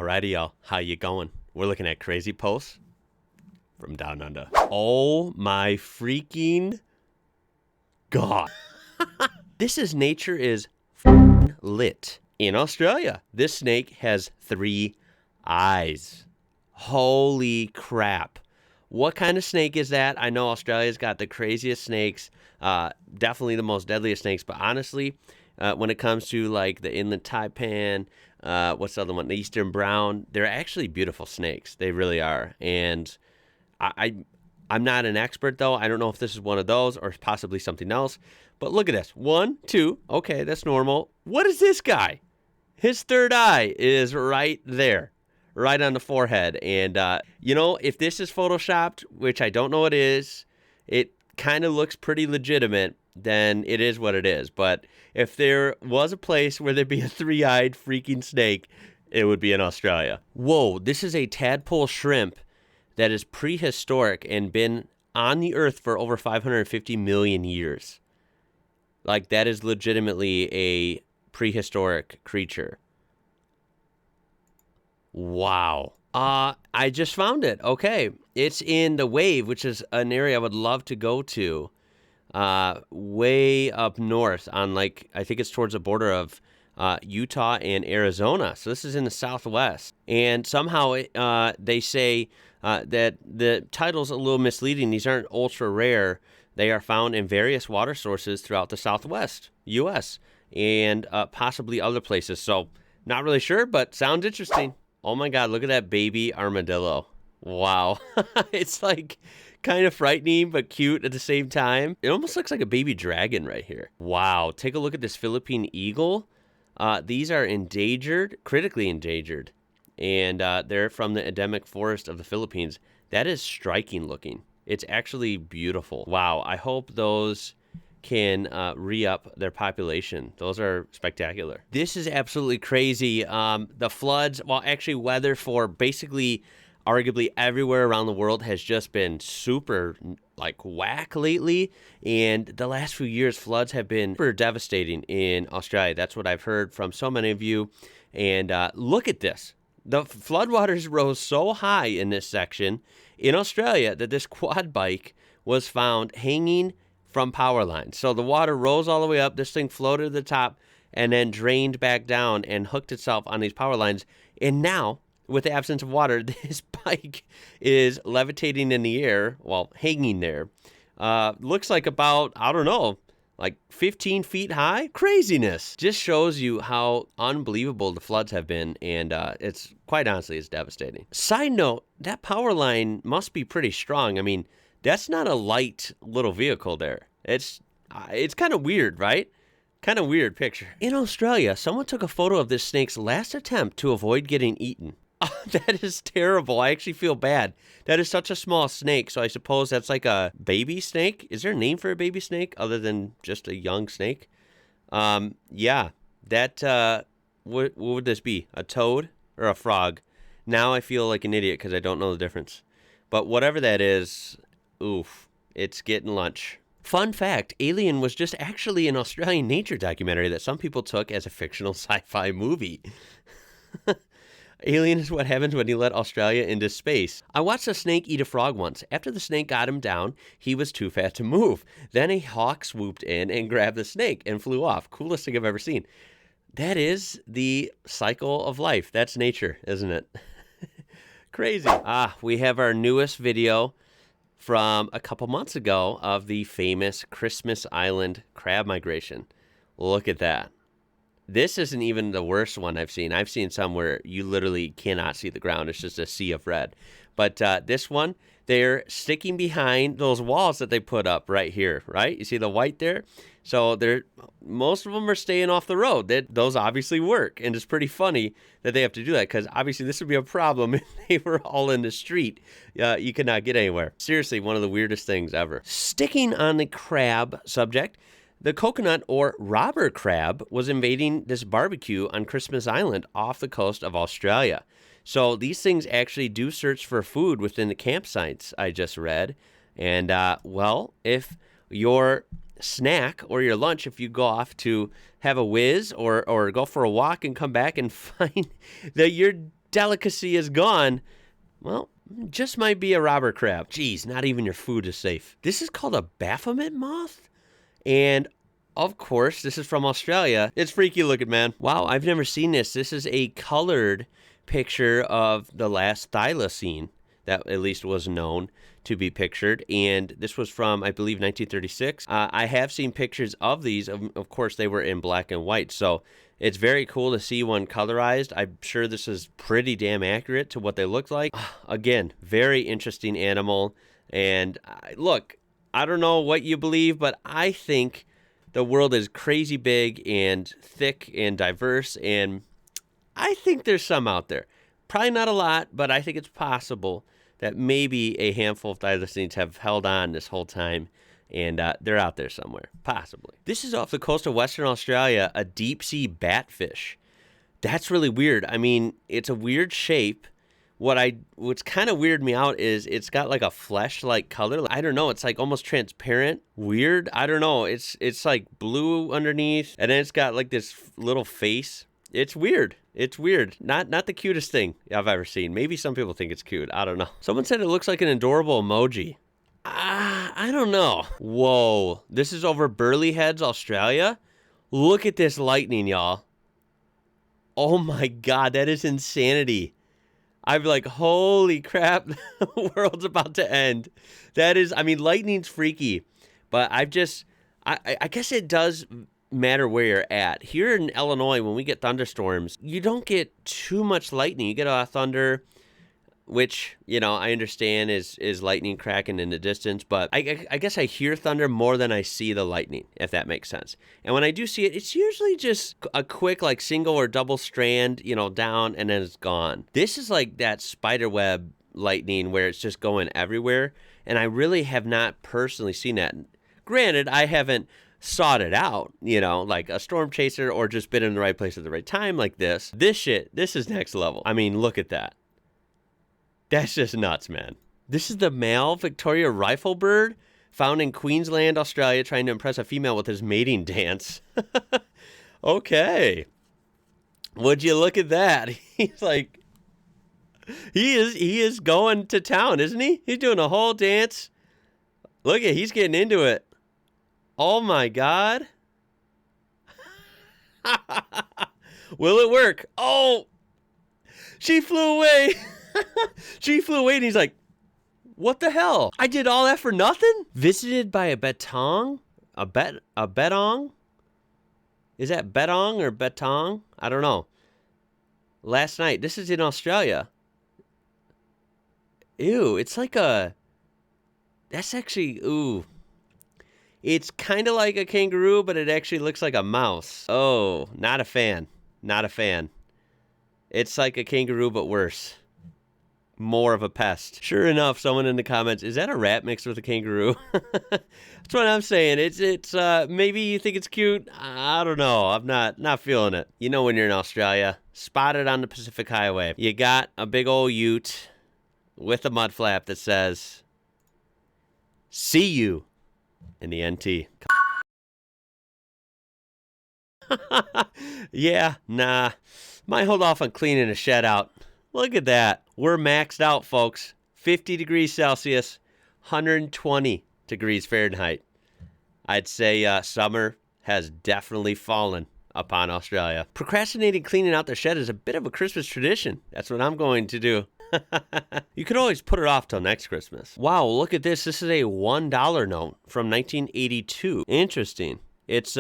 Alrighty, y'all. How you going? We're looking at crazy posts from down under. Oh my freaking God. Nature is lit. In Australia, this snake has 3 eyes. Holy crap. What kind of snake is that? I know Australia's got the craziest snakes, definitely the most deadliest snakes, but honestly, when it comes to like the inland taipan, what's the other one? The eastern brown, they're actually beautiful snakes. They really are. And I'm not an expert though. I don't know if this is one of those or possibly something else. But look at this. 1, 2. Okay, that's normal. What is this guy? His 3rd eye is right there, right on the forehead. And, if this is Photoshopped, which I don't know it is, it kind of looks pretty legitimate, then it is what it is. But if there was a place where there'd be a 3-eyed freaking snake, it would be in Australia. Whoa, this is a tadpole shrimp that is prehistoric and been on the earth for over 550 million years. Like, that is legitimately a prehistoric creature. Wow. I just found it. Okay. It's in the Wave, which is an area I would love to go to. Way up north on, like, I think it's towards the border of Utah and Arizona. So this is in the Southwest. And somehow they say that the title's a little misleading. These aren't ultra rare. They are found in various water sources throughout the Southwest U.S. and possibly other places. So not really sure, but sounds interesting. Oh my God, look at that baby armadillo. Wow. It's like kind of frightening, but cute at the same time. It almost looks like a baby dragon right here. Wow. Take a look at this Philippine eagle. These are endangered, critically endangered. And they're from the endemic forest of the Philippines. That is striking looking. It's actually beautiful. Wow. I hope those can re-up their population. Those are spectacular. This is absolutely crazy. The floods, well, actually weather for basically arguably everywhere around the world has just been super like whack lately. And the last few years, floods have been super devastating in Australia. That's what I've heard from so many of you. And look at this. The floodwaters rose so high in this section in Australia that this quad bike was found hanging from power lines. So the water rose all the way up, this thing floated to the top, and then drained back down and hooked itself on these power lines. And now, with the absence of water, this bike is levitating in the air, well, hanging there. Looks like about, I don't know, like 15 feet high. Craziness. Just shows you how unbelievable the floods have been, and it's quite honestly, it's devastating. Side note, that power line must be pretty strong. I mean, that's not a light little vehicle there. It's kind of weird, right? Kind of weird picture. In Australia, someone took a photo of this snake's last attempt to avoid getting eaten. Oh, that is terrible. I actually feel bad. That is such a small snake, so I suppose that's like a baby snake. Is there a name for a baby snake other than just a young snake? Yeah, that, what would this be? A toad or a frog? Now I feel like an idiot because I don't know the difference. But whatever that is, oof, it's getting lunch. Fun fact, Alien was just actually an Australian nature documentary that some people took as a fictional sci-fi movie. Alien is what happens when you let Australia into space. I watched a snake eat a frog once. After the snake got him down, he was too fat to move. Then a hawk swooped in and grabbed the snake and flew off. Coolest thing I've ever seen. That is the cycle of life. That's nature, isn't it? Crazy. We have our newest video from a couple months ago of the famous Christmas Island crab migration. Look at that. This isn't even the worst one I've seen. I've seen some where you literally cannot see the ground. It's just a sea of red. But this one, they're sticking behind those walls that they put up right here, right? You see the white there? So most of them are staying off the road. Those obviously work. And it's pretty funny that they have to do that because obviously this would be a problem if they were all in the street. You could not get anywhere. Seriously, one of the weirdest things ever. Sticking on the crab subject, the coconut or robber crab was invading this barbecue on Christmas Island off the coast of Australia. So these things actually do search for food within the campsites, I just read. And, well, if your snack or your lunch, if you go off to have a whiz or go for a walk and come back and find that your delicacy is gone, well, just might be a robber crab. Geez, not even your food is safe. This is called a Baphomet moth, and of course, this is from Australia. It's freaky looking, man. Wow, I've never seen this. This is a colored picture of the last thylacine that at least was known to be pictured. And this was from, I believe, 1936. I have seen pictures of these. Of course, they were in black and white. So it's very cool to see one colorized. I'm sure this is pretty damn accurate to what they look like. Again, very interesting animal. And look, I don't know what you believe, but I think the world is crazy big and thick and diverse, and I think there's some out there. Probably not a lot, but I think it's possible that maybe a handful of thylacines have held on this whole time, and they're out there somewhere, possibly. This is off the coast of Western Australia, a deep-sea batfish. That's really weird. I mean, it's a weird shape. What's kind of weirded me out is it's got like a flesh-like color. I don't know. It's like almost transparent. Weird. I don't know. It's like blue underneath, and then it's got like this little face. It's weird. It's weird. Not the cutest thing I've ever seen. Maybe some people think it's cute. I don't know. Someone said it looks like an adorable emoji. I don't know. Whoa. This is over Burleigh Heads, Australia. Look at this lightning, y'all. Oh my God, that is insanity. I'm like, holy crap, the world's about to end. That is, I mean, lightning's freaky, but I guess it does matter where you're at. Here in Illinois, when we get thunderstorms, you don't get too much lightning. You get a thunder, which, I understand is lightning cracking in the distance, but I guess I hear thunder more than I see the lightning, if that makes sense. And when I do see it, it's usually just a quick, like, single or double strand, down, and then it's gone. This is like that spiderweb lightning where it's just going everywhere, and I really have not personally seen that. Granted, I haven't sought it out, like a storm chaser or just been in the right place at the right time like this. This is next level. I mean, look at that. That's just nuts, man. This is the male Victoria rifle bird found in Queensland, Australia, trying to impress a female with his mating dance. Okay. Would you look at that? He's like, he is going to town, isn't he? He's doing a whole dance. Look at, he's getting into it. Oh my God. Will it work? Oh, she flew away. She flew away, and he's like, what the hell? I did all that for nothing? Visited by a betong? A betong? Is that betong or betong? I don't know. Last night. This is in Australia. Ew, it's like a... That's actually... Ooh. It's kind of like a kangaroo, but it actually looks like a mouse. Oh, not a fan. Not a fan. It's like a kangaroo, but worse. More of a pest. Sure enough, someone in the comments, is that a rat mixed with a kangaroo? That's what I'm saying. It's maybe you think it's cute. I don't know. I'm not feeling it. When you're in Australia, spotted on the Pacific Highway, you got a big old ute with a mud flap that says, "See you in the NT." Yeah, nah. Might hold off on cleaning a shed out. Look at that. We're maxed out, folks. 50 degrees Celsius, 120 degrees Fahrenheit. I'd say summer has definitely fallen upon Australia. Procrastinating cleaning out their shed is a bit of a Christmas tradition. That's what I'm going to do. You could always put it off till next Christmas. Wow, look at this. This is a $1 note from 1982. Interesting. It's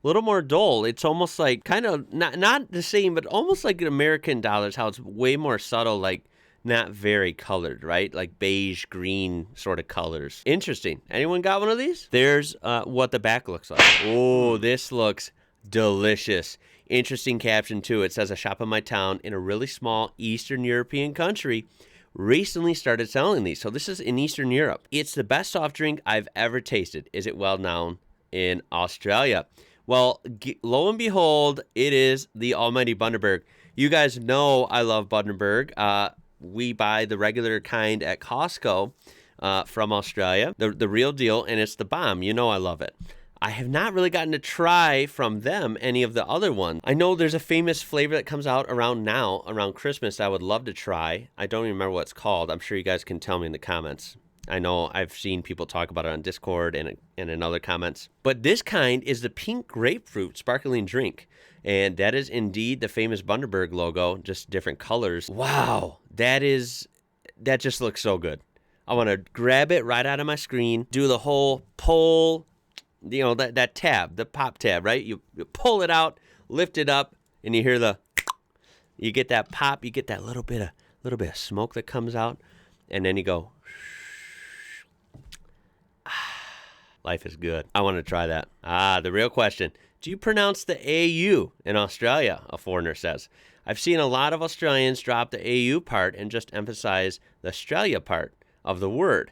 little more dull. It's almost like kind of not the same, but almost like American dollars, how it's way more subtle, like not very colored, right? Like beige, green sort of colors. Interesting. Anyone got one of these? There's what the back looks like. Oh, this looks delicious. Interesting caption too. It says, "A shop in my town in a really small Eastern European country recently started selling these." So this is in Eastern Europe. "It's the best soft drink I've ever tasted. Is it well known in Australia?" Well, lo and behold, it is the almighty Bundaberg. You guys know I love Bundaberg. We buy the regular kind at Costco from Australia, the real deal, and it's the bomb. I love it. I have not really gotten to try from them any of the other ones. I know there's a famous flavor that comes out around Christmas, I would love to try. I don't even remember what it's called. I'm sure you guys can tell me in the comments. I know I've seen people talk about it on Discord and in other comments. But this kind is the pink grapefruit sparkling drink. And that is indeed the famous Bundaberg logo, just different colors. Wow, that just looks so good. I want to grab it right out of my screen, do the whole pull, that tab, the pop tab, right? You pull it out, lift it up, and you hear you get that pop, you get that little bit of smoke that comes out, and then you go, life is good. I want to try that. The real question. Do you pronounce the AU in Australia? A foreigner says. I've seen a lot of Australians drop the AU part and just emphasize the Australia part of the word.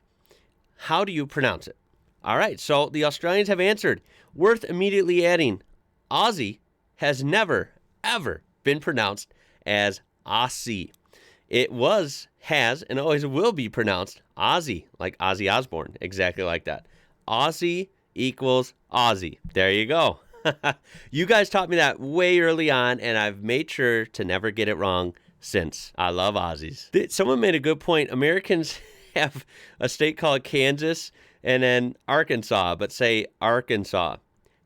How do you pronounce it? All right, so the Australians have answered. Worth immediately adding, Aussie has never, ever been pronounced as Aussie. It has, and always will be pronounced Aussie, like Ozzy Osbourne, exactly like that. Aussie equals Aussie. There you go. You guys taught me that way early on, and I've made sure to never get it wrong since. I love Aussies. Someone made a good point. Americans have a state called Kansas and then Arkansas, but say Arkansas.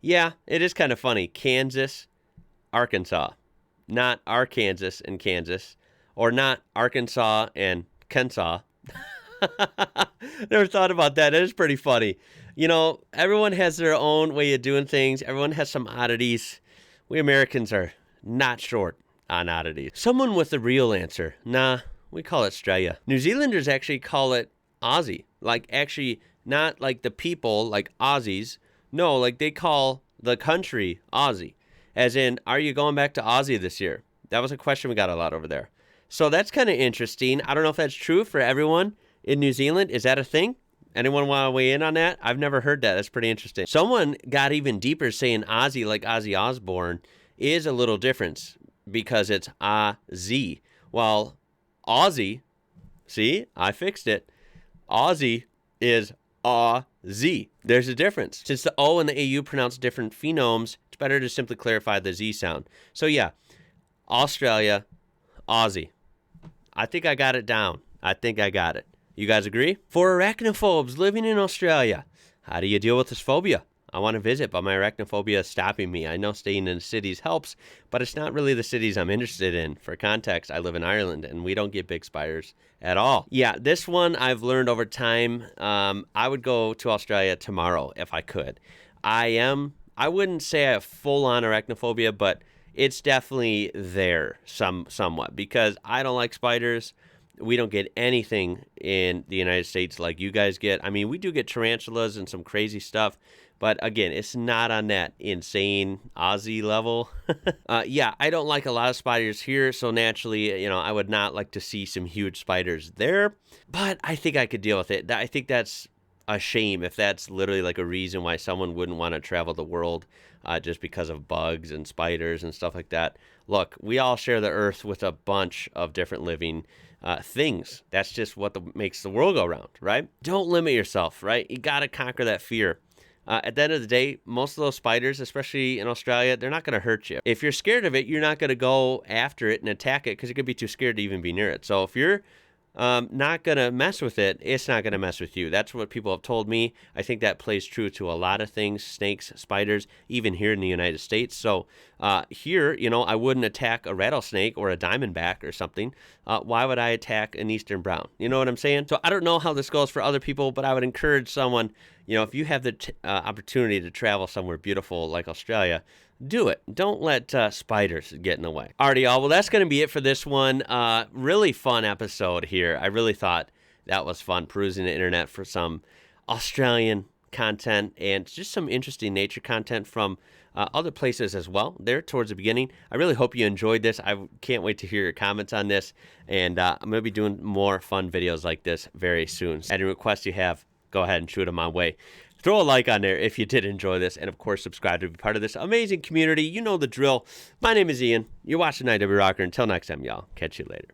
Yeah, it is kind of funny. Kansas, Arkansas. Not Arkansas and Kansas, or not Arkansas and Kensaw. Never thought about that. It is pretty funny. Everyone has their own way of doing things. Everyone has some oddities. We Americans are not short on oddities. Someone with the real answer. Nah, we call it Australia. New Zealanders actually call it Aussie. Like, actually, not like the people, like Aussies. No, like they call the country Aussie. As in, are you going back to Aussie this year? That was a question we got a lot over there. So that's kind of interesting. I don't know if that's true for everyone in New Zealand. Is that a thing? Anyone want to weigh in on that? I've never heard that. That's pretty interesting. Someone got even deeper, saying Aussie, like Ozzy Osbourne, is a little different because it's A-Z. While Aussie, see, I fixed it. Aussie is A-Z. There's a difference. Since the O and the AU pronounce different phonemes, it's better to simply clarify the Z sound. So yeah, Australia, Aussie. I think I got it down. I think I got it. You guys agree? For arachnophobes living in Australia, how do you deal with this phobia? I want to visit, but my arachnophobia is stopping me. I know staying in cities helps, but it's not really the cities I'm interested in. For context, I live in Ireland, and we don't get big spiders at all. Yeah, this one I've learned over time. I would go to Australia tomorrow if I could. I wouldn't say I have full-on arachnophobia, but it's definitely there somewhat because I don't like spiders. We don't get anything in the United States like you guys get. I mean, we do get tarantulas and some crazy stuff, but again, it's not on that insane Aussie level. Yeah, I don't like a lot of spiders here, so naturally, I would not like to see some huge spiders there, but I think I could deal with it. I think that's a shame if that's literally like a reason why someone wouldn't want to travel the world just because of bugs and spiders and stuff like that. Look, we all share the earth with a bunch of different living things. That's just what makes the world go round, right? Don't limit yourself, right? You got to conquer that fear. At the end of the day, most of those spiders, especially in Australia, they're not going to hurt you. If you're scared of it, you're not going to go after it and attack it because you could be too scared to even be near it. So if you're not going to mess with it, it's not going to mess with you. That's what people have told me. I think that plays true to a lot of things, snakes, spiders, even here in the United States. So here, I wouldn't attack a rattlesnake or a diamondback or something. Why would I attack an eastern brown? You know what I'm saying? So I don't know how this goes for other people, but I would encourage someone, if you have the opportunity to travel somewhere beautiful like Australia, do it. Don't let spiders get in the way. Alrighty, y'all. Well, that's going to be it for this one. Really fun episode here. I really thought that was fun, perusing the internet for some Australian content and just some interesting nature content from other places as well there towards the beginning. I really hope you enjoyed this. I can't wait to hear your comments on this, and I'm going to be doing more fun videos like this very soon. Any requests you have, go ahead and shoot them my way. Throw a like on there if you did enjoy this, and of course, subscribe to be part of this amazing community. You know the drill. My name is Ian. You're watching IWrocker. Until next time, y'all. Catch you later.